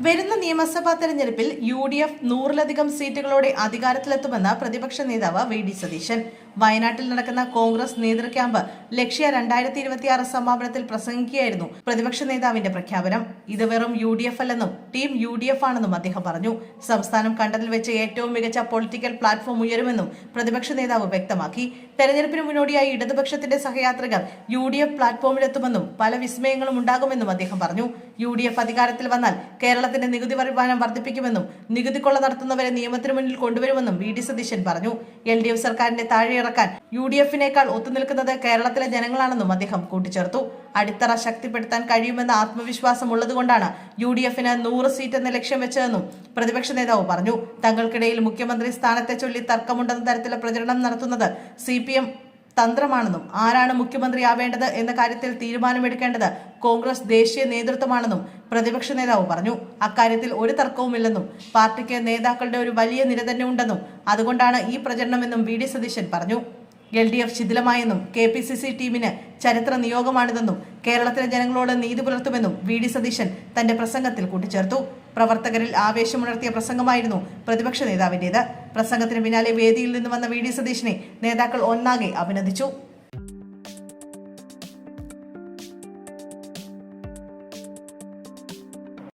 വരുന്ന നിയമസഭാ തെരഞ്ഞെടുപ്പിൽ UDF 100-ലധികം സീറ്റുകളോടെ അധികാരത്തിലെത്തുമെന്ന് പ്രതിപക്ഷ നേതാവ് വി.ഡി. സതീശൻ വയനാട്ടിൽ നടക്കുന്ന കോൺഗ്രസ് നേതൃ ക്യാമ്പ് ലക്ഷ്യ 2026 സമാപനത്തിൽ പ്രസംഗിക്കുകയായിരുന്നു പ്രതിപക്ഷ നേതാവിന്റെ പ്രഖ്യാപനം. ഇത് വെറും UDF അല്ലെന്നും ടീം UDF ആണെന്നും അദ്ദേഹം പറഞ്ഞു. സംസ്ഥാനം കണ്ടതിൽ വെച്ച് ഏറ്റവും മികച്ച പൊളിറ്റിക്കൽ പ്ലാറ്റ്ഫോം ഉയരുമെന്നും പ്രതിപക്ഷ നേതാവ് വ്യക്തമാക്കി. തെരഞ്ഞെടുപ്പിന് മുന്നോടിയായി ഇടതുപക്ഷത്തിന്റെ സഹയാത്രികർ UDF പ്ലാറ്റ്ഫോമിലെത്തുമെന്നും പല വിസ്മയങ്ങളും ഉണ്ടാകുമെന്നും അദ്ദേഹം പറഞ്ഞു. UDF അധികാരത്തിൽ വന്നാൽ കേരളത്തിന്റെ നികുതി വരുമാനം വർദ്ധിപ്പിക്കുമെന്നും നികുതി കൊള്ള നടത്തുന്നവരെ നിയമത്തിന് മുന്നിൽ കൊണ്ടുവരുമെന്നും വി.ഡി. സതീശൻ പറഞ്ഞു. LDF സർക്കാരിന്റെ താഴെയിറക്കാൻ UDF-നേക്കാൾ ഒത്തുനിൽക്കുന്നത് കേരളത്തിലെ ജനങ്ങളാണെന്നും അദ്ദേഹം കൂട്ടിച്ചേർത്തു. അടിത്തറ ശക്തിപ്പെടുത്താൻ കഴിയുമെന്ന ആത്മവിശ്വാസം ഉള്ളതുകൊണ്ടാണ് UDF-ന് 100 സീറ്റ് എന്ന ലക്ഷ്യം വെച്ചതെന്നും പ്രതിപക്ഷ നേതാവ് പറഞ്ഞു. തങ്ങൾക്കിടയിൽ മുഖ്യമന്ത്രി സ്ഥാനത്തെ ചൊല്ലി തർക്കമുണ്ടെന്ന തരത്തിലുള്ള പ്രചരണം നടത്തുന്നത് CPM തന്ത്രമാണെന്നും ആരാണ് മുഖ്യമന്ത്രിയാവേണ്ടത് എന്ന കാര്യത്തിൽ തീരുമാനമെടുക്കേണ്ടത് കോൺഗ്രസ് ദേശീയ നേതൃത്വമാണെന്നും പ്രതിപക്ഷ നേതാവ് പറഞ്ഞു. അക്കാര്യത്തിൽ ഒരു തർക്കവുമില്ലെന്നും പാർട്ടിക്ക് നേതാക്കളുടെ ഒരു വലിയ നിര തന്നെ ഉണ്ടെന്നും അതുകൊണ്ടാണ് ഈ പ്രചരണമെന്നും വി.ഡി. സതീശൻ പറഞ്ഞു. LDF ശിഥിലമായെന്നും KPCC ടീമിന് ചരിത്ര നിയോഗമാണിതെന്നും കേരളത്തിലെ ജനങ്ങളോട് നീതി പുലർത്തുമെന്നും വി.ഡി. സതീശൻ തന്റെ പ്രസംഗത്തിൽ കൂട്ടിച്ചേർത്തു. പ്രവർത്തകരിൽ ആവേശമുണർത്തിയ പ്രസംഗമായിരുന്നു പ്രതിപക്ഷ നേതാവിന്റേത്. പ്രസംഗത്തിന് പിന്നാലെ വേദിയിൽ നിന്ന് വന്ന വി.ഡി. സതീശനെ നേതാക്കൾ ഒന്നാകെ അഭിനന്ദിച്ചു.